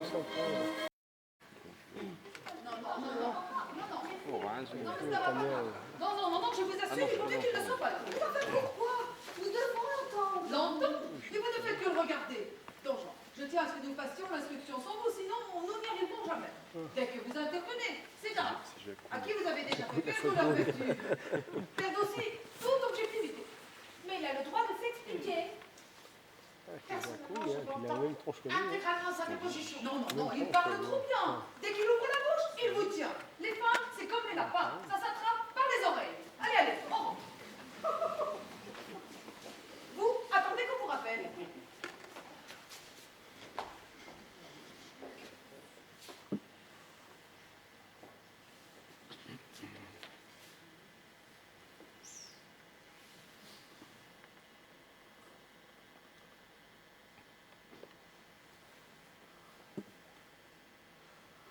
Non, je vous assure, il vaut mieux qu'il ne soit pas là. Pourquoi? Nous devons l'entendre. L'entendre? Mais vous ne faites que le regarder. Donc, je tiens à ce que nous fassions l'instruction sans vous, sinon nous n'y arriverons jamais. Dès que vous intervenez, c'est grave. À qui vous avez déjà fait perdre leur vertu. Perdre aussi toute objectivité. Mais il a le droit de s'expliquer. Personnellement, je l'entends intégralement sa déposition. Non, il parle trop bien. Dès qu'il ouvre la bouche, il vous tient. Les femmes, c'est comme les lapins. Ça s'attrape par les oreilles. Allez, on rentre. Vous, attendez qu'on vous rappelle.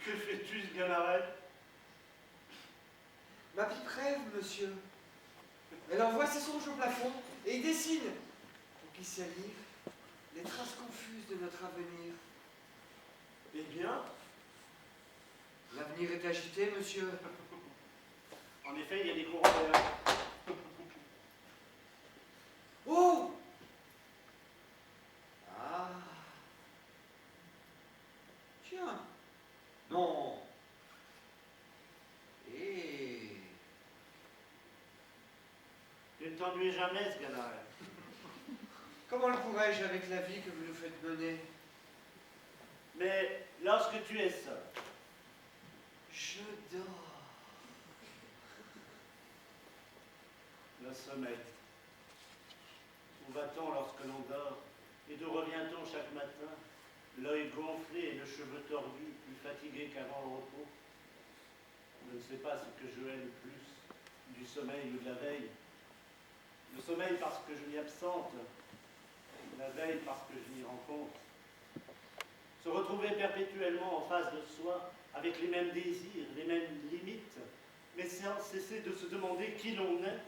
Que fais-tu, ce Ganaret? Ma pipe rêve, monsieur. Elle envoie ses songes au plafond et il dessine, pour qu'il s'y livre, les traces confuses de notre avenir. Eh bien, L'avenir est agité, monsieur. en effet, il y a des courants d'air. Oh! Ah! Tiens! Non! Et... Tu ne t'ennuies jamais, ce Ganaret. Comment le pourrais-je avec la vie que vous nous faites mener? Mais lorsque tu es seul, Je dors. le sommeil. Où va-t-on lorsque l'on dort? Et d'où revient-on chaque matin, l'œil gonflé et le cheveu tordu, plus fatigué qu'avant le repos? Je ne sais pas ce que je hais le plus, du sommeil ou de la veille. Le sommeil parce que je m'y absente, la veille parce que je m'y rencontre. Se retrouver perpétuellement en face de soi, avec les mêmes désirs, les mêmes limites, mais sans cesser de se demander qui l'on est,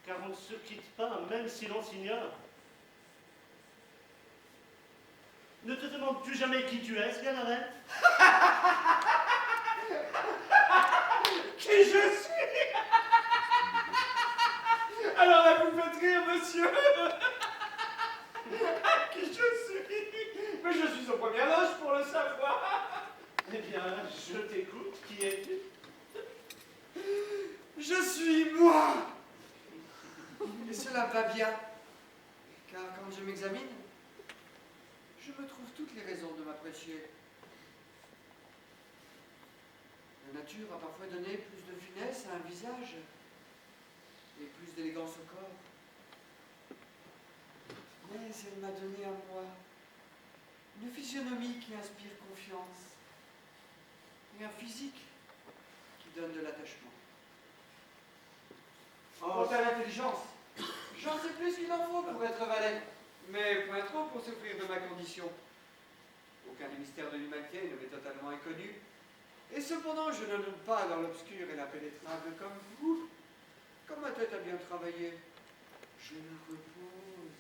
car on ne se quitte pas, même si l'on s'ignore. Ne te demandes-tu jamais qui tu es, Sganarelle? Qui je suis? Alors là, vous me faites rire, monsieur. Qui je suis? Mais je suis au premier loge pour le savoir. Eh bien, je t'écoute. Qui es-tu? Je suis moi. Et cela va bien. Car quand je m'examine, je me trouve toutes les raisons de m'apprécier. La nature a parfois donné plus de finesse à un visage et plus d'élégance au corps. Mais elle m'a donné à moi une physionomie qui inspire confiance et un physique qui donne de l'attachement. Quant à l'intelligence, j'en sais plus qu'il en faut pour être valet, mais point trop pour souffrir de ma condition. Aucun des mystères de l'humanité ne m'est totalement inconnu, et cependant je ne doute pas dans l'obscur et l'impénétrable comme vous. Comme ma tête a bien travaillé, je me repose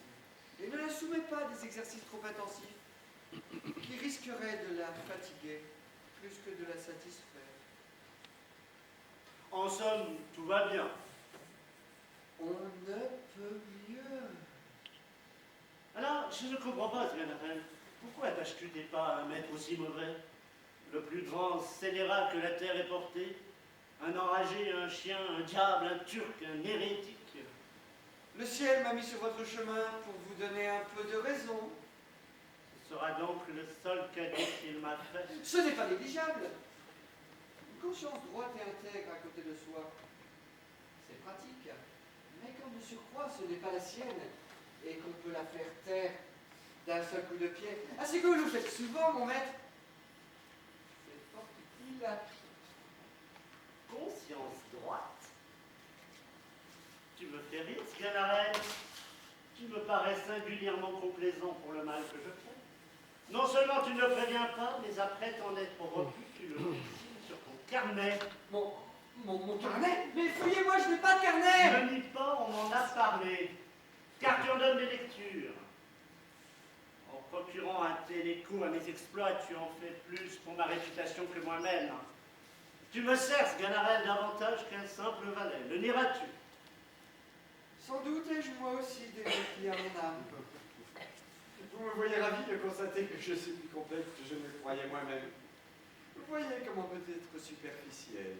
et ne la soumets pas à des exercices trop intensifs qui risqueraient de la fatiguer plus que de la satisfaire. En somme, tout va bien. On ne peut mieux. Alors, je ne comprends pas, Sganarelle. Pourquoi attaches-tu tes pas à un maître aussi mauvais? Le plus grand scélérat que la terre ait porté? Un enragé, un chien, un diable, un turc, un hérétique? Le ciel m'a mis sur votre chemin pour vous donner un peu de raison. Ce sera donc le seul cadeau qu'il m'a fait. Ce n'est pas négligeable. Une conscience droite et intègre à côté de soi, c'est pratique. Mais quand de surcroît ce n'est pas la sienne et qu'on peut la faire taire d'un seul coup de pied, ainsi que vous le faites souvent, mon maître, c'est fort utile. Conscience droite? Tu me fais rire, Sganarelle. Tu me parais singulièrement complaisant pour le mal que je fais. Non seulement tu ne le préviens pas, mais après t'en être repu, tu le dessines sur ton carnet. Mon carnet? Mais fouillez-moi, je n'ai pas de carnet! Ne nie pas, on m'en a parlé. Car tu en donnes des lectures. En procurant un tel écho à mes exploits, tu en fais plus pour ma réputation que moi-même. Tu me sers, Sganarelle, davantage qu'un simple valet. Le nieras-tu? Sans doute ai-je moi aussi des replis à mon âme. Vous me voyez ravi de constater que je suis plus complète que je ne le croyais moi-même. Vous voyez comment peut être superficiel.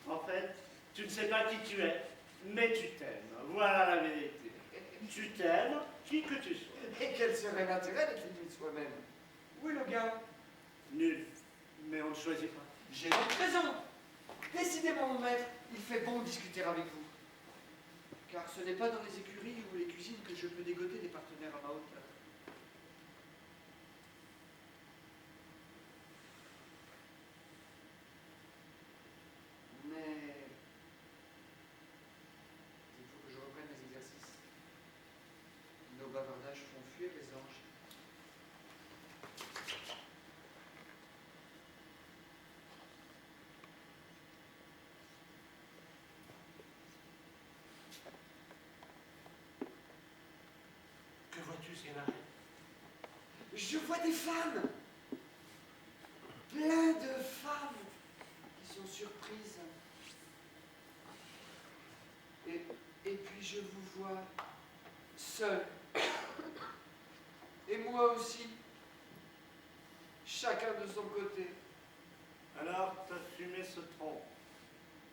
En fait, tu ne sais pas qui tu es, mais tu t'aimes. Voilà la vérité. Tu t'aimes, qui que tu sois. Et quel serait l'intérêt d'être aimé de soi-même? Où est le gars? Nul. Mais on ne choisit pas. J'ai donc raison. Décidément, mon maître, il fait bon de discuter avec vous. Car ce n'est pas dans les écuries ou les cuisines que je peux dégoter des partenaires à ma hauteur. Mais il faut que je reprenne mes exercices. Nos bavardages font fuir les anges. Que vois-tu, Sganarelle? Je vois des femmes, plein de femmes qui sont surprises. Et puis je vous vois seul. Et moi aussi, chacun de son côté. Alors, ta fumée se trompe.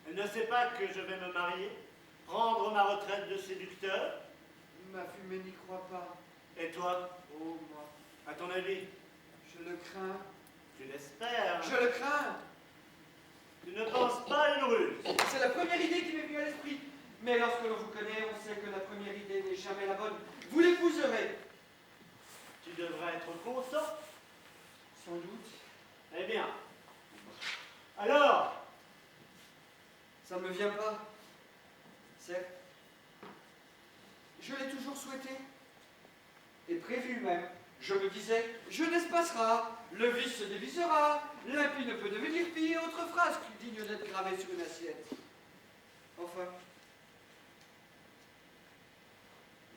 Elle ne sait pas que je vais me marier, prendre ma retraite de séducteur. Ma fumée n'y croit pas. Et toi, Oh, moi, à ton avis, je le crains. tu l'espères. Je le crains. Tu ne penses pas à une ruse. C'est la première idée qui m'est venue à l'esprit. Mais lorsque l'on vous connaît, on sait que la première idée n'est jamais la bonne. Vous l'épouserez. Tu devrais être content. Sans doute. Eh bien. Alors, Ça ne me vient pas. Certes. Je l'ai toujours souhaité. Et prévu même. Je me disais, jeunesse passera, le vice se dévisera, l'impie ne peut devenir pire, autre phrase plus digne d'être gravée sur une assiette. Enfin,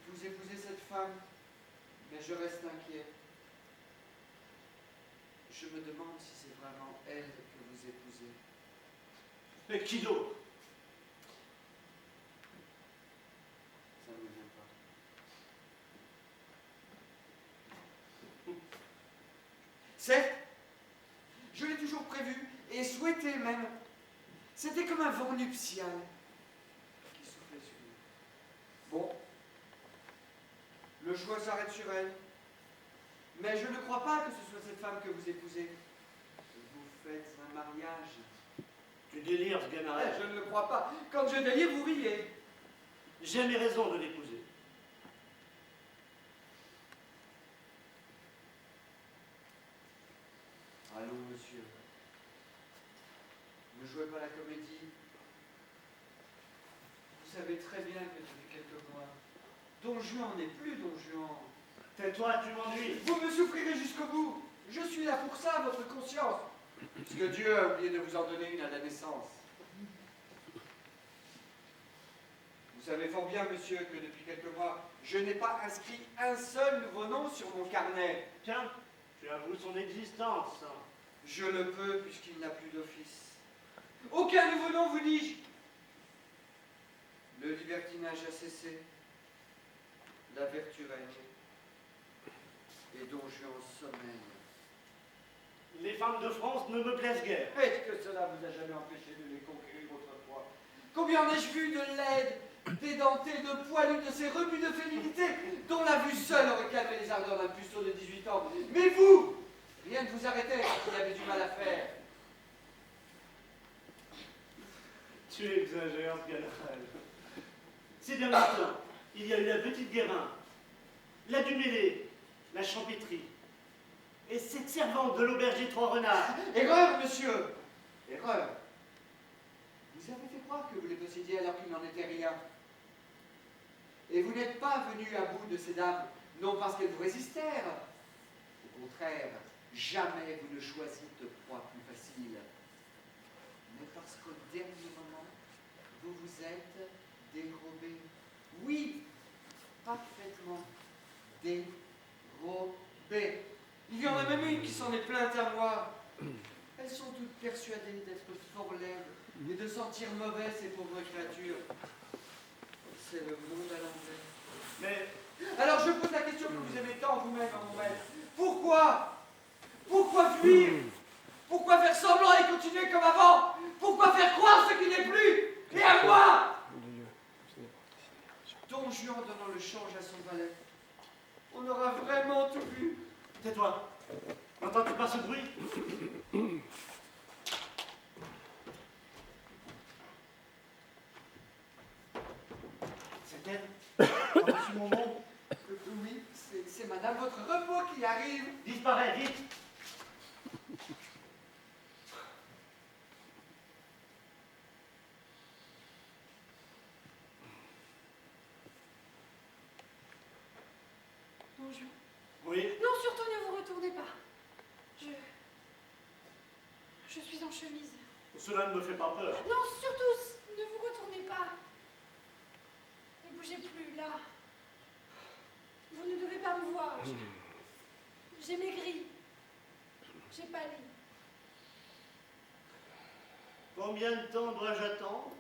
vous épousez cette femme, mais je reste inquiet. Je me demande si c'est vraiment elle que vous épousez. mais qui d'autre? Ça ne me vient pas. Certes, je l'ai toujours prévu et souhaité même. C'était comme un vent nuptial qui soufflait sur nous. Bon, le choix s'arrête sur elle. Mais je ne crois pas que ce soit cette femme que vous épousez. Vous faites un mariage. Tu délires, Sganarelle. Je ne le crois pas. Quand je délire, vous riez. J'ai mes raisons de l'épouser. Allons, monsieur. Ne jouez pas la comédie. Vous savez très bien que depuis quelques mois, Don Juan n'est plus Don Juan. Tais-toi, tu m'ennuies. Vous me souffrirez jusqu'au bout. Je suis là pour ça, votre conscience. Puisque Dieu a oublié de vous en donner une à la naissance. Vous savez fort bien, monsieur, que depuis quelques mois, je n'ai pas inscrit un seul nouveau nom sur mon carnet. Tiens, tu avoues son existence. Je le peux, puisqu'il n'a plus d'office. Aucun nouveau nom, vous dis-je. Le libertinage a cessé. La vertu règne. Et Don Juan sommeille. Les femmes de France ne me plaisent guère. Est-ce que cela vous a jamais empêché de les conquérir autrefois? Combien ai-je vu de laides, d'édentées, de poilues, de ces rebuts de féminité, dont la vue seule aurait calmé les ardeurs d'un puceau de 18 ans. Mais vous, rien ne vous arrêtait quand il y avait du mal à faire. Tu exagères, Sganarelle. Ces derniers temps, il y a eu la petite Guérin, la Dumélé, la Champétrie, et cette servante de l'auberge des Trois Renards. Erreur, monsieur. Erreur. Vous avez fait croire que vous les possédiez alors qu'il n'en était rien. Et vous n'êtes pas venu à bout de ces dames, non parce qu'elles vous résistèrent. Au contraire, jamais vous ne choisissez de proie plus facile. Mais parce qu'au dernier moment, vous vous êtes dérobé. Oui, parfaitement dérobée. Il y en a même une qui s'en est plainte à moi. Elles sont toutes persuadées d'être fort laides et de sentir mauvais, ces pauvres créatures. C'est le monde à l'envers. Mais Alors je pose la question que vous aimez tant vous-même, mon maître. Pourquoi? Pourquoi fuir? Pourquoi faire semblant et continuer comme avant? Pourquoi faire croire ce qui n'est plus? Et à moi? Don Juan donnant le change à son valet. On aura vraiment tout vu. tais-toi. N'entends-tu pas ce bruit? C'est elle? Entends-tu mon nom? Oui, c'est madame votre repos qui arrive. Disparais, vite! Don Juan. Oui? Non, surtout ne vous retournez pas. Je suis en chemise. Cela ne me fait pas peur. Non, surtout, ne vous retournez pas. Ne bougez plus, là. Vous ne devez pas me voir. J'ai maigri. J'ai pâli. Combien de temps dois-je attendre?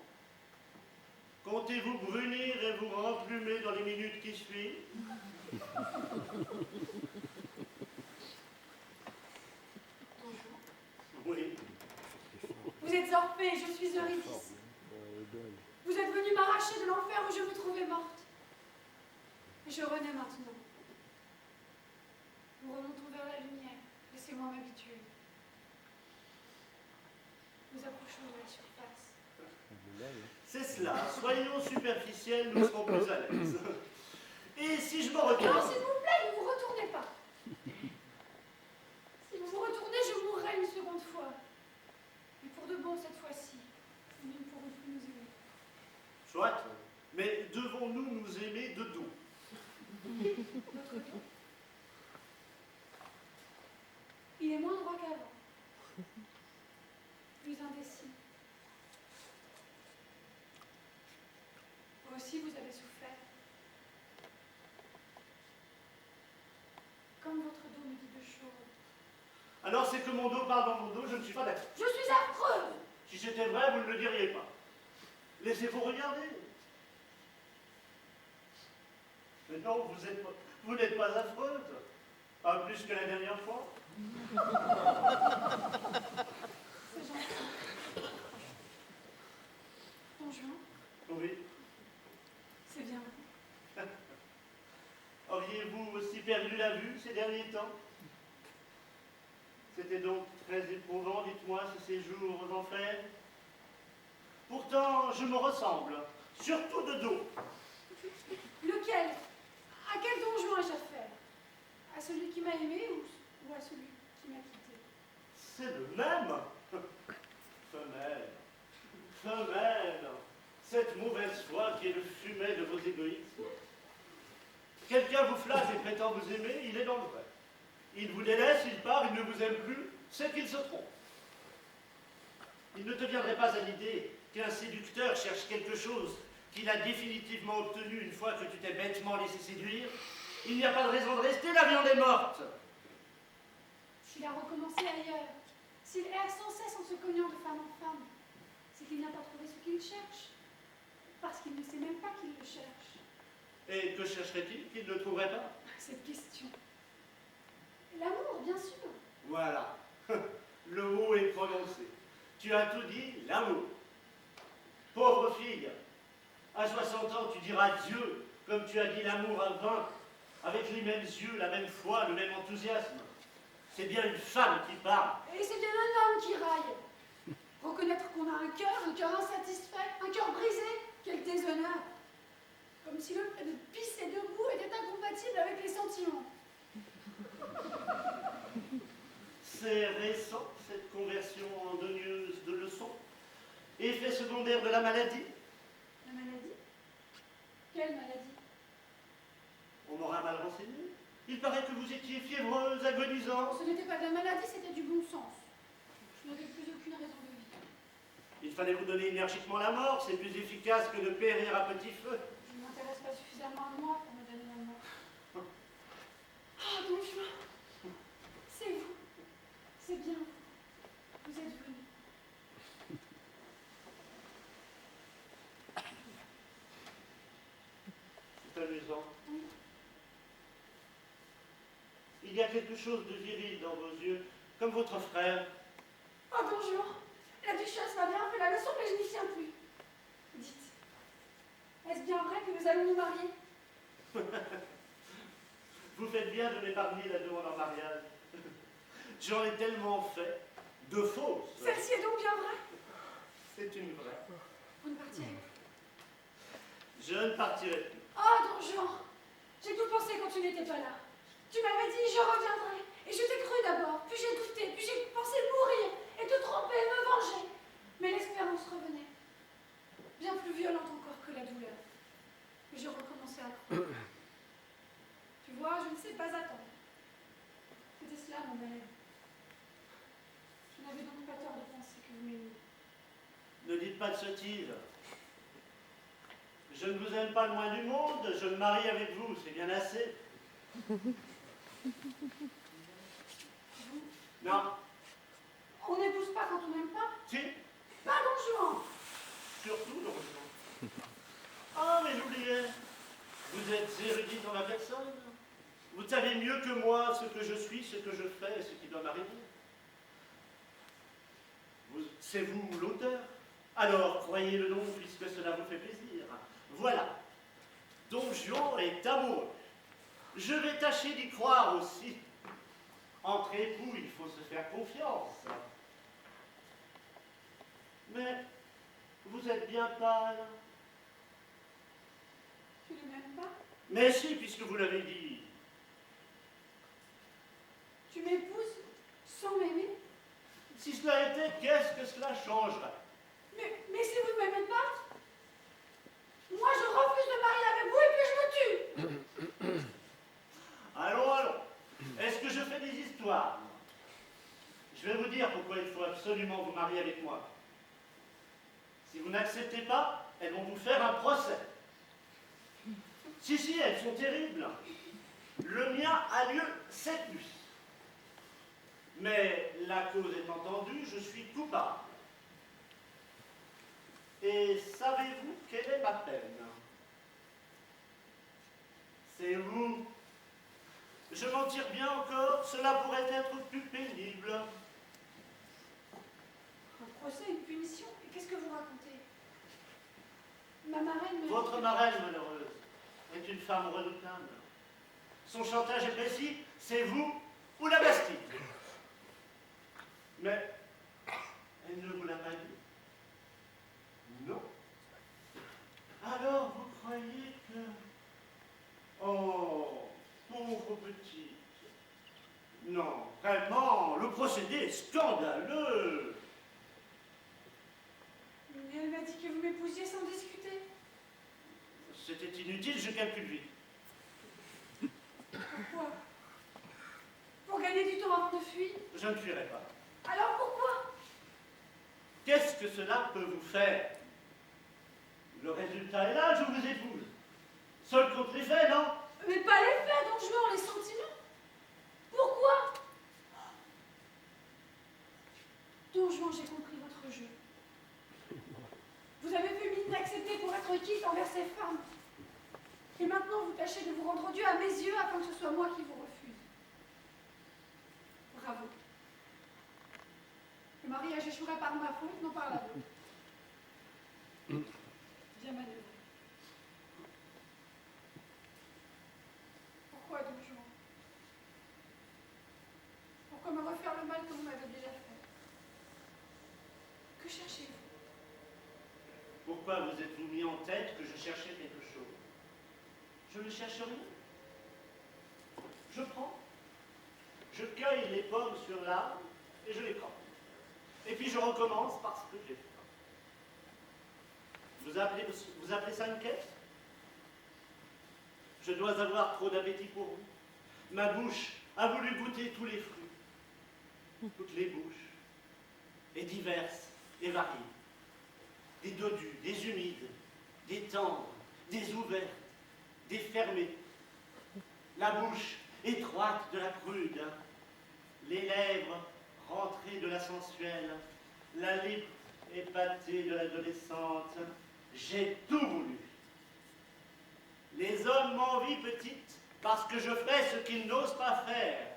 Comptez-vous brunir et vous remplumer dans les minutes qui suivent? Oui. Vous êtes Orphée, je suis Eurydice. Vous êtes venu m'arracher de l'enfer où je me trouvais morte. Et je renais maintenant. Nous remontons vers la lumière. Laissez-moi m'habituer. Nous approchons de la surface. C'est cela. Soyons superficiels, nous serons plus à l'aise. Et si je me Non, retourne? s'il vous plaît, ne vous retournez pas. Si vous vous retournez, je mourrai une seconde fois. Mais pour de bon cette fois-ci, nous ne pourrons plus nous aimer. Soit. Mais devons-nous nous aimer de dos? Notre dos, il est moins droit qu'avant. Plus indécis. Vous aussi, vous avez souffert. Comme votre dos me dit de choses. Alors c'est que mon dos parle dans mon dos, je ne suis pas d'accord. Je suis affreuse! Si c'était vrai, vous ne le diriez pas. Laissez-vous regarder. Mais non, vous n'êtes pas affreuse. Pas plus que la dernière fois. C'est gentil. Don Juan, Oui. c'est bien. Auriez-vous aussi perdu la vue ces derniers temps? C'était donc très éprouvant, dites-moi, ce séjour aux enfers. Pourtant, je me ressemble, surtout de dos. Lequel? À quel Don Juan ai-je affaire? À celui qui m'a aimé ou à celui qui m'a quitté? C'est le même. Femelle, femelle, cette mauvaise foi qui est le fumet de vos égoïsmes. Quelqu'un vous flatte et prétend vous aimer, il est dans le vrai. Il vous délaisse, il part, il ne vous aime plus, c'est qu'il se trompe. Il ne te viendrait pas à l'idée qu'un séducteur cherche quelque chose qu'il a définitivement obtenu une fois que tu t'es bêtement laissé séduire. Il n'y a pas de raison de rester, la viande est morte. S'il a recommencé ailleurs, s'il erre sans cesse en se cognant de femme en femme, c'est qu'il n'a pas trouvé ce qu'il cherche, parce qu'il ne sait même pas qu'il le cherche. Et que chercherait-il qu'il ne trouverait pas? Cette question. L'amour, bien sûr. Voilà, le mot est prononcé. Tu as tout dit, l'amour. Pauvre fille, à 60 ans, tu diras Dieu, comme tu as dit l'amour à 20, avec les mêmes yeux, la même foi, le même enthousiasme. C'est bien une femme qui parle. Et c'est bien un homme qui raille. Reconnaître qu'on a un cœur insatisfait, un cœur brisé, quel déshonneur. Comme si le fait de pisser debout était incompatible avec les sentiments. C'est récent, cette conversion en donneuse de leçons. Effet secondaire de la maladie. La maladie? Quelle maladie? On m'aura mal renseigné. Il paraît que vous étiez fiévreuse, agonisante. Ce n'était pas de la maladie, c'était du bon sens. Je n'avais plus aucune raison de vivre. Il fallait vous donner énergiquement la mort, c'est plus efficace que de périr à petit feu. Je ne m'intéresse pas suffisamment à moi pour me donner la mort. Il y a quelque chose de viril dans vos yeux, comme votre frère. Oh, Don Juan, la duchesse m'a bien fait la leçon, mais je n'y tiens plus. Dites, est-ce bien vrai que nous allons nous marier? Vous faites bien de m'épargner la demande en mariage. J'en ai tellement fait, de fausses. Celle-ci est donc bien vraie? C'est une vraie. Vous ne partirez plus. Je ne partirai plus. Oh, Don Juan, j'ai tout pensé quand tu n'étais pas là. Tu m'avais dit, je reviendrai. Et je t'ai cru d'abord, puis j'ai douté, puis j'ai pensé mourir, et te tromper, me venger. Mais l'espérance revenait, bien plus violente encore que la douleur. Et je recommençais à croire. Tu vois, je ne sais pas attendre. C'était cela mon malheur. Je n'avais donc pas tort de penser que vous m'aimiez. Ne dites pas de sottises. Je ne vous aime pas le moins du monde, je me marie avec vous, c'est bien assez. Non. On n'épouse pas quand on n'aime pas? Si. Pas Don Juan. Surtout dans le temps. Ah, mais j'oubliais. Vous êtes érudite dans la personne. Vous savez mieux que moi ce que je suis, ce que je fais et ce qui doit m'arriver. C'est vous l'auteur. Alors, croyez le nom puisque cela vous fait plaisir. Voilà. Don Juan est amoureux. Je vais tâcher d'y croire aussi. Entre époux, il faut se faire confiance. Mais vous êtes bien pâle. Tu ne m'aimes pas? Mais si, puisque vous l'avez dit. Tu m'épouses sans m'aimer? Si cela était, qu'est-ce que cela changerait? Mais si vous ne m'aimez pas, moi je refuse de marier avec vous et puis je me tue. Allons, allons. Est-ce que je fais des histoires? Je vais vous dire pourquoi il faut absolument vous marier avec moi. Si vous n'acceptez pas, elles vont vous faire un procès. Si, elles sont terribles. Le mien a lieu cette nuit. Mais la cause est entendue, je suis coupable. Et savez-vous quelle est ma peine? C'est vous. Je m'en tire bien encore, cela pourrait être plus pénible. Un procès, une punition? Et qu'est-ce que vous racontez? Ma marraine me... Votre marraine malheureuse est une femme redoutable. Son chantage est précis, c'est vous ou la Bastille. Mais elle ne vous l'a pas dit. Non. Alors vous croyez que... Oh, pauvre petite. Non, vraiment, le procédé est scandaleux. Mais elle m'a dit que vous m'épousiez sans discuter. C'était inutile, je calcule vite. Pourquoi? Pour gagner du temps avant de fuir? Je ne fuirai pas. Alors pourquoi? Qu'est-ce que cela peut vous faire? Le résultat est là, je vous épouse. Seul contre les faits, non? Mais pas les faits, Don Juan, les sentiments. Pourquoi? Don Juan, j'ai compris votre jeu. Vous avez fait mine d'accepter pour être quitte envers ces femmes. Et maintenant, vous tâchez de vous rendre odieux à mes yeux afin que ce soit moi qui vous refuse. Bravo. Le mariage échouera par ma faute, non par la vôtre. Bien manœuvré. Pourquoi, Don Juan? Pourquoi me refaire le mal que vous m'avez déjà fait? Que cherchez-vous? Pourquoi vous êtes-vous mis en tête que je cherchais quelque chose? Je ne cherche rien. Je prends. Je cueille les pommes sur l'arbre et je les prends. Et puis je recommence parce que j'ai faim. Vous appelez ça une quête? Je dois avoir trop d'appétit pour vous. Ma bouche a voulu goûter tous les fruits. Toutes les bouches. Et diverses et variées. Des dodus, des humides, des tendres, des ouvertes, des fermées. La bouche étroite de la prude, les lèvres rentrées de la sensuelle, la lippe épatée de l'adolescente. J'ai tout voulu. Les hommes m'envient petite parce que je fais ce qu'ils n'osent pas faire.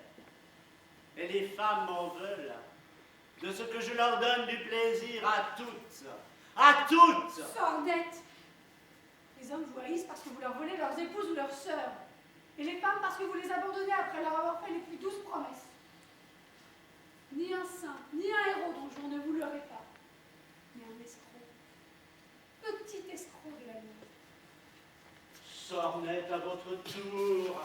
les femmes m'en veulent de ce que je leur donne du plaisir à toutes. À toutes! Sois honnête. Les hommes vous haïssent parce que vous leur volez leurs épouses ou leurs sœurs. Et les femmes parce que vous les abandonnez après leur avoir fait les plus douces promesses. Ni un saint, ni un héros dont je ne vous l'aurai pas. Mais un escroc. Petit escroc de la nuit. Sornette à votre tour.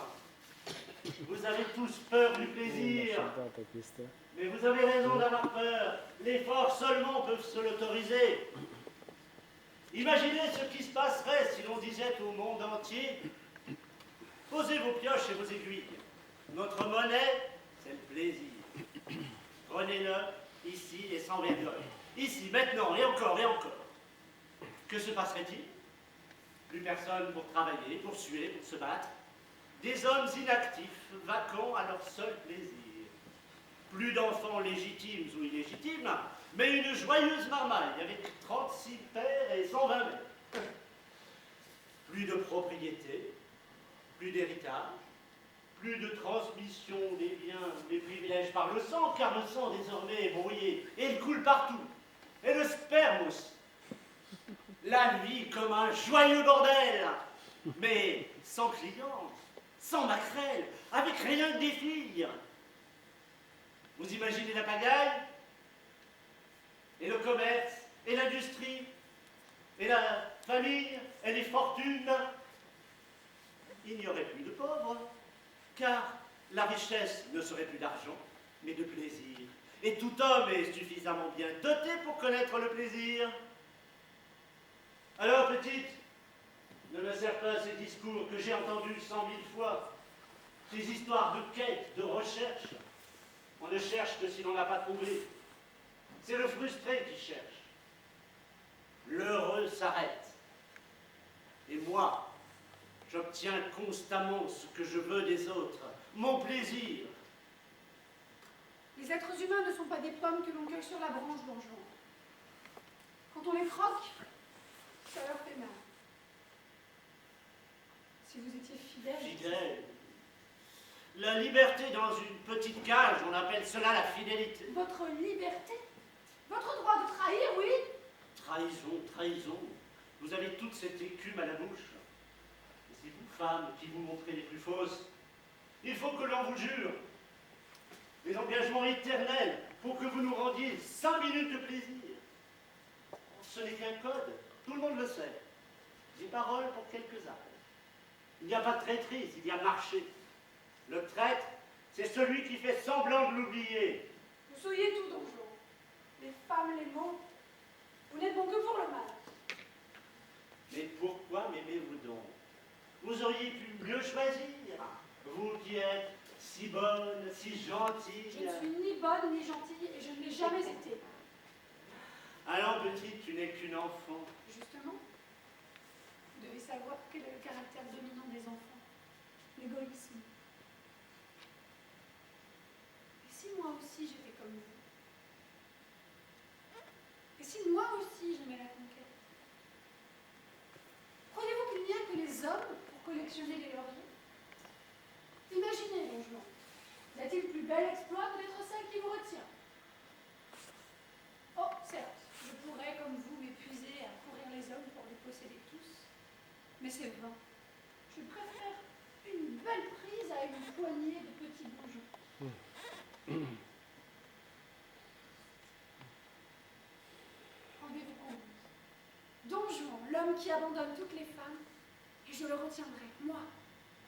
Vous avez tous peur du plaisir. Mais vous avez raison d'avoir peur. Les forts seulement peuvent se l'autoriser. Imaginez ce qui se passerait si l'on disait au monde entier: posez vos pioches et vos aiguilles. Notre monnaie, c'est le plaisir. Prenez-le ici et sans vergogne. Ici, maintenant, et encore, et encore. Que se passerait-il? Plus personne pour travailler, pour suer, pour se battre. Des hommes inactifs, vacants à leur seul plaisir. Plus d'enfants légitimes ou illégitimes, mais une joyeuse marmaille avec 36 pères et 120 mères. Plus de propriété, plus d'héritage, plus de transmission des biens, des privilèges par le sang, car le sang désormais est brouillé et il coule partout. Et le sperme aussi. La vie comme un joyeux bordel, mais sans clients, sans maquerelle, avec rien que des filles. Vous imaginez la pagaille? Et le commerce, et l'industrie, et la famille, et les fortunes? Il n'y aurait plus de pauvres, car la richesse ne serait plus d'argent, mais de plaisir. Et tout homme est suffisamment bien doté pour connaître le plaisir. Alors, petite, ne me sers pas ces discours que j'ai entendus 100 000 fois, ces histoires de quête, de recherche. On ne cherche que si l'on n'a pas trouvé. C'est le frustré qui cherche. L'heureux s'arrête. Et moi, j'obtiens constamment ce que je veux des autres, mon plaisir. Les êtres humains ne sont pas des pommes que l'on cueille sur la branche, donjon. Quand on les croque, ça leur fait mal. Si vous étiez fidèle... Fidèle. La liberté dans une petite cage, on appelle cela la fidélité. Votre liberté? Votre droit de trahir, oui? Trahison, trahison. Vous avez toute cette écume à la bouche. Et c'est vous, femmes, qui vous montrez les plus fausses. Il faut que l'on vous jure des engagements éternels pour que vous nous rendiez 5 minutes de plaisir. Ce n'est qu'un code, tout le monde le sait. Des paroles pour quelques âmes. Il n'y a pas de traîtrise, il y a marché. Le traître, c'est celui qui fait semblant de l'oublier. Vous soyez tout, donjon. Les femmes, les mots. Vous n'êtes bon que pour le mal. Mais pourquoi m'aimez-vous donc? Vous auriez pu mieux choisir. Vous qui êtes si bonne, si gentille. Je ne suis ni bonne ni gentille et je ne l'ai jamais été. Alors, petite, tu n'es qu'une enfant. Justement, vous devez savoir quel est le caractère dominant des enfants. L'égoïsme. Et si moi aussi j'étais comme vous? Et si moi aussi j'aimais la conquête? Croyez-vous qu'il n'y a que les hommes pour collectionner les lauriers? Imaginez, donjon. Y a-t-il plus bel exploit que d'être celle qui vous retient? Oh, certes, je pourrais, comme vous, m'épuiser à courir les hommes pour les posséder tous. Mais c'est vain. Je préfère une belle prise à une poignée de petits donjons. Rendez-vous compte. Donjon, l'homme qui abandonne toutes les femmes, et je le retiendrai, moi.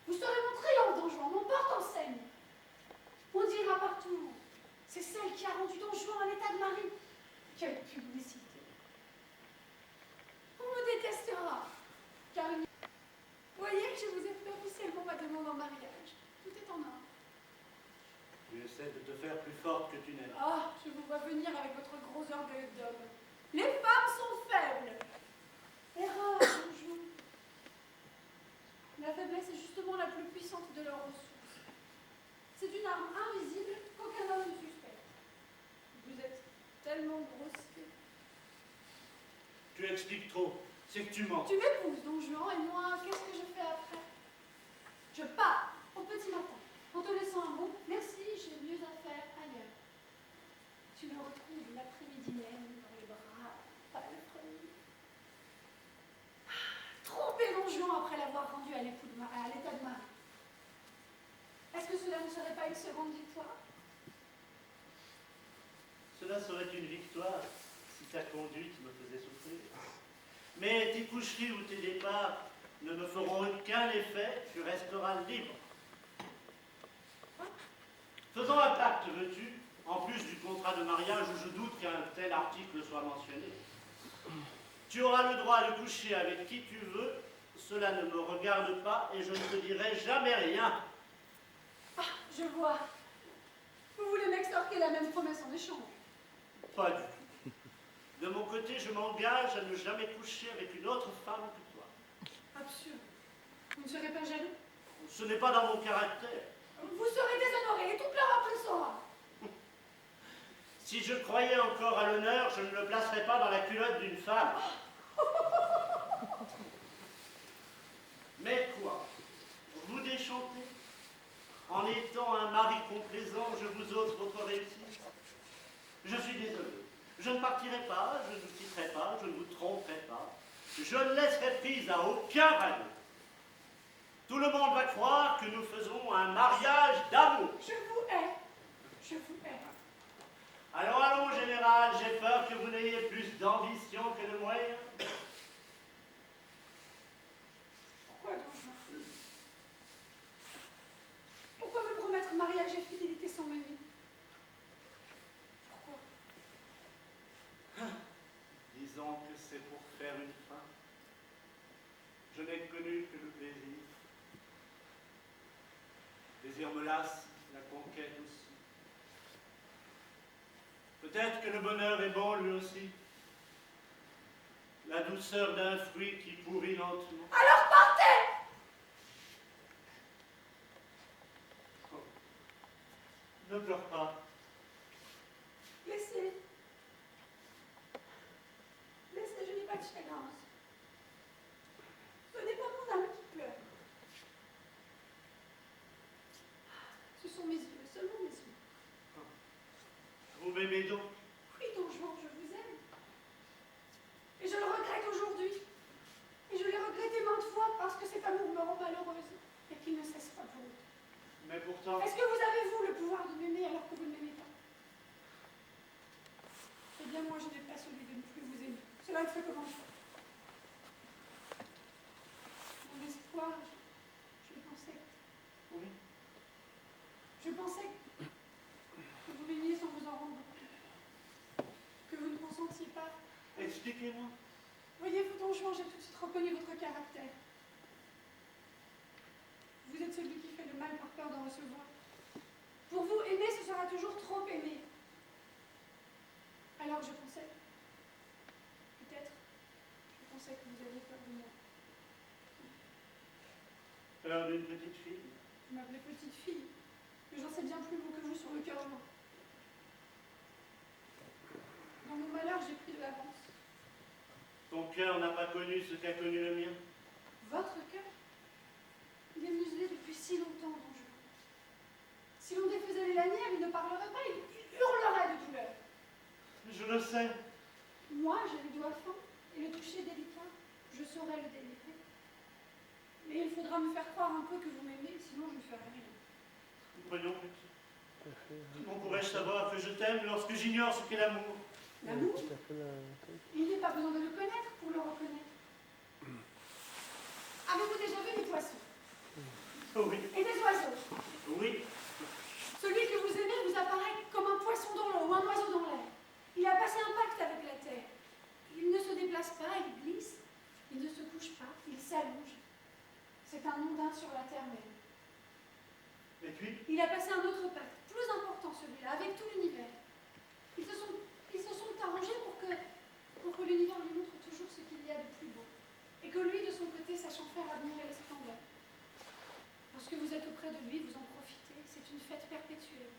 Vous serez mon triomphe, donjon, mon porte-enseigne. On dira partout, c'est celle qui a rendu donjon un état de mari. Quelle publicité. On me détestera, car vous voyez que je vous ai fait officiellement ma demande en mariage. Tout est en ordre. Tu essaies de te faire plus forte que tu n'es. Ah, je vous vois venir avec votre gros orgueil d'homme. Les femmes sont faibles. Erreur, donjon. La faiblesse est justement la plus puissante de leurs ressources. C'est une arme invisible qu'aucun homme ne suspecte. Vous êtes tellement grossier. Tu expliques trop. C'est que tu mens. Tu m'épouses, donjon, et moi, qu'est-ce que je fais après? Je pars au petit matin, en te laissant un mot. Merci, j'ai mieux à faire ailleurs. belle seconde victoire. Cela serait une victoire si ta conduite me faisait souffrir. Mais tes coucheries ou tes départs ne me feront aucun effet, tu resteras libre. Faisons un pacte, veux-tu, en plus du contrat de mariage où je doute qu'un tel article soit mentionné. Tu auras le droit de coucher avec qui tu veux, cela ne me regarde pas et je ne te dirai jamais rien. Ah, je vois. Vous voulez m'extorquer la même promesse en échange? Pas du tout. De mon côté, je m'engage à ne jamais coucher avec une autre femme que toi. Absurde. Vous ne serez pas jaloux? Ce n'est pas dans mon caractère. Vous serez déshonoré et toute l'Europe le saura. Si je croyais encore à l'honneur, je ne le placerais pas dans la culotte d'une femme. Mais quoi? Vous déchantez? En étant un mari complaisant, je vous ôte votre réussite? Je suis désolé. Je ne partirai pas, je ne vous quitterai pas, je ne vous tromperai pas. Je ne laisserai prise à aucun radeau. Tout le monde va croire que nous faisons un mariage d'amour. Je vous hais. Je vous hais. Alors allons, général, j'ai peur que vous n'ayez plus d'ambition que de moyens. Pourquoi donc? Pourquoi me promettre mariage et fidélité sans m'aimer? Pourquoi? Disons que c'est pour faire une fin. Je n'ai connu que le plaisir. Le désir me lasse, la conquête aussi. Peut-être que le bonheur est bon lui aussi. La douceur d'un fruit qui pourrit lentement. Alors partez! Oh. Ne pleure pas. Laissez. Laissez, je n'ai pas de chagrin. Ce n'est pas mon âme qui pleure. Ce sont mes yeux, seulement mes yeux. Vous m'aimez donc? Oui, Don Juan, je vous aime. Et je le regrette aujourd'hui. Et je l'ai regretté maintes fois parce que cet amour me rend malheureuse et qu'il ne cesse pas pour autant. Mais pourtant... Est-ce que vous avez, vous, le pouvoir de m'aimer alors que vous ne m'aimez pas? Eh bien, moi, je n'ai pas celui de ne plus vous aimer. Cela ne fait comment faire. Mon espoir, je pensais... Oui. Je pensais que vous m'aimiez sans vous en rendre compte. Que vous ne consentiez pas. Expliquez-moi. Voyez-vous, Don Juan, j'ai tout de suite reconnu votre caractère. Vous êtes celui qui fait le mal par peur d'en recevoir. Pour vous, aimer, ce sera toujours trop aimer. Alors je pensais, peut-être, je pensais que vous aviez peur de moi. Peur d'une petite fille? Vous m'appelez petite fille, mais j'en sais bien plus beau que vous sur le cœur humain. Dans mon malheur, j'ai pris de l'avance. Ton cœur n'a pas connu ce qu'a connu le mien. Votre cœur? Il est muselé depuis si longtemps, Don Juan. Si l'on défaisait les lanières, il ne parlerait pas, il hurlerait de douleur. Je le sais. Moi, j'ai les doigts fins et le toucher délicat, je saurais le délivrer. Mais il faudra me faire croire un peu que vous m'aimez, sinon je ne ferai rien. Voyons, comment pourrais-je savoir que je t'aime lorsque j'ignore ce qu'est l'amour? L'amour? Il n'est pas besoin de le connaître pour le reconnaître. Avez-vous déjà vu des poissons? Oui. Et des oiseaux? Oui. Celui que vous aimez vous apparaît comme un poisson dans l'eau ou un oiseau dans l'air. Il a passé un pacte avec la terre. Il ne se déplace pas, il glisse. Il ne se couche pas, il s'allonge. C'est un ondin sur la terre même. Et puis? Il a passé un autre pacte, plus important celui-là, avec tout l'univers. Ils se sont arrangés pour que l'univers lui montre toujours ce qu'il y a de plus beau. Et que lui, de son côté, sache en faire admirer les splendeurs. Lorsque vous êtes auprès de lui, vous en profitez. C'est une fête perpétuelle.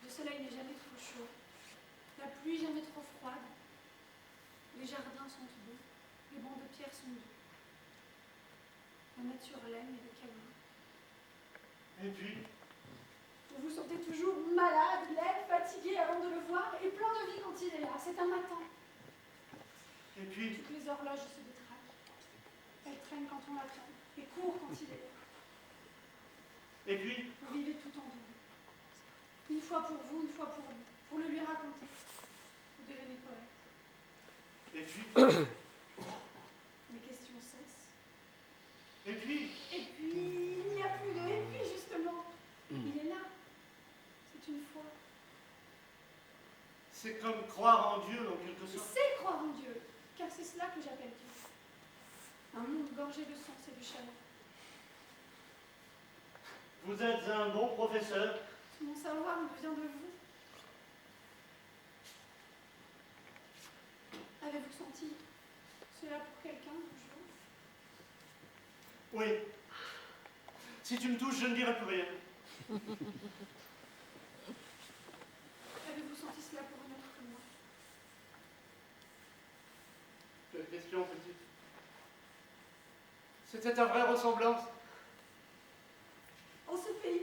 Le soleil n'est jamais trop chaud. La pluie jamais trop froide. Les jardins sont beaux. Les bancs de pierre sont doux. La nature l'aime et le câlin. Et puis? Vous vous sentez toujours malade, laide, fatigué avant de le voir et plein de vie quand il est là. C'est un matin. Et puis? Toutes les horloges se détraquent. Elles traînent quand on l'attend et courent quand il est là. Et puis, Vous vivez tout en double. Une fois pour vous, une fois pour lui. Pour le lui raconter. Vous devenez poète. et puis, Les questions cessent. et puis, Il n'y a plus de et puis, justement. Il est là. C'est une foi. c'est comme croire en Dieu en quelque sorte. C'est croire en Dieu. Car c'est cela que j'appelle Dieu. Un monde gorgé de sens et de chaleur. Vous êtes un bon professeur. Tout mon savoir me vient de vous. Avez-vous senti cela pour quelqu'un un jour? Oui. Si tu me touches, je ne dirai plus rien. Avez-vous senti cela pour un autre que moi? Quelle question, petite. C'était ta vraie ressemblance. En ce pays,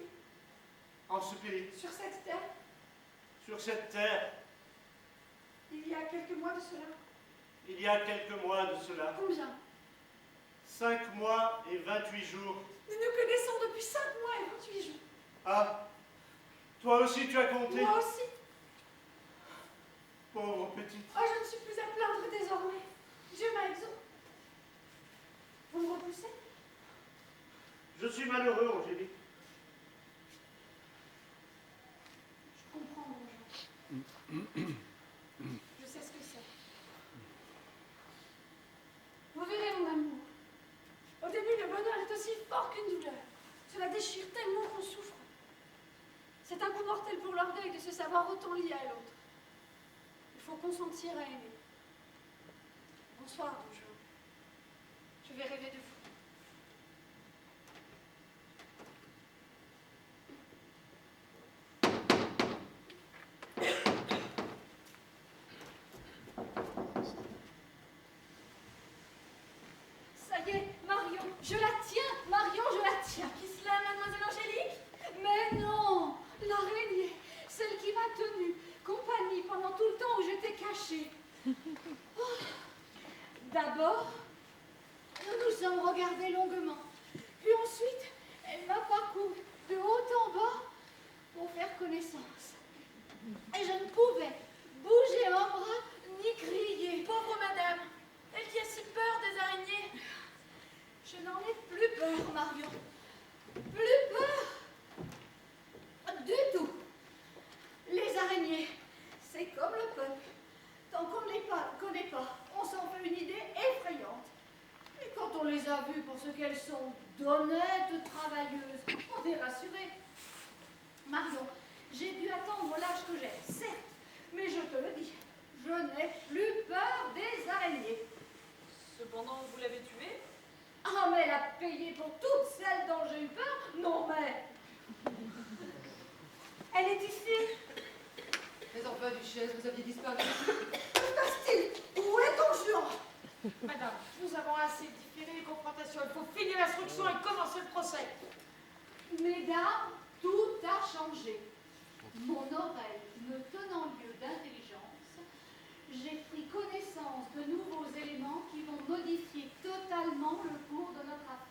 En ce pays, sur cette terre, sur cette terre, il y a quelques mois de cela. il y a quelques mois de cela. Combien? 5 mois et 28 jours. Nous nous connaissons depuis 5 mois et 28 jours. Ah, toi aussi tu as compté. Moi aussi. Pauvre petite. Oh, je ne suis plus à plaindre désormais. Dieu m'a exaucé. Vous me repoussez? Je suis malheureux, Angélique. Je comprends, mon Jean. Je sais ce que c'est. Vous verrez, mon amour. Au début, le bonheur est aussi fort qu'une douleur. Cela déchire tellement qu'on souffre. C'est un coup mortel pour l'orgueil de se savoir autant lié à l'autre. Il faut consentir à aimer. Bonsoir, mon Jean. Je vais rêver de vous. Ça y est, Marion, je la tiens, Marion, je la tiens. Qui cela, mademoiselle Angélique? Mais non, l'araignée, celle qui m'a tenue compagnie pendant tout le temps où j'étais cachée. Oh. D'abord, nous nous sommes regardés longuement. Puis ensuite, elle m'a parcouru de haut en bas pour faire connaissance. Et je ne pouvais bouger un bras ni crier. Pauvre madame, elle qui a si peur des araignées. Je n'en ai plus peur, Marion. Plus peur du tout. Les araignées, c'est comme le peuple. Tant qu'on ne les connaît pas, on s'en fait une idée effrayante. Et quand on les a vues pour ce qu'elles sont, d'honnêtes travailleuses, on est rassuré. Marion, j'ai dû attendre l'âge que j'ai, certes, mais je te le dis, je n'ai plus peur des araignées. Cependant, vous l'avez tuée? Ah, mais elle a payé pour toutes celles dont j'ai eu peur? Non, mais... Elle est ici. Mais enfin, Duchesse, vous aviez disparu. Que se passe-t-il? Où est ton Jean? Madame, nous avons assez différé les confrontations. Il faut finir l'instruction et commencer le procès. Mesdames, tout a changé. Mon oreille me tenant lieu d'intelligence, j'ai pris connaissance de nouveaux éléments qui vont modifier totalement le cours de notre affaire.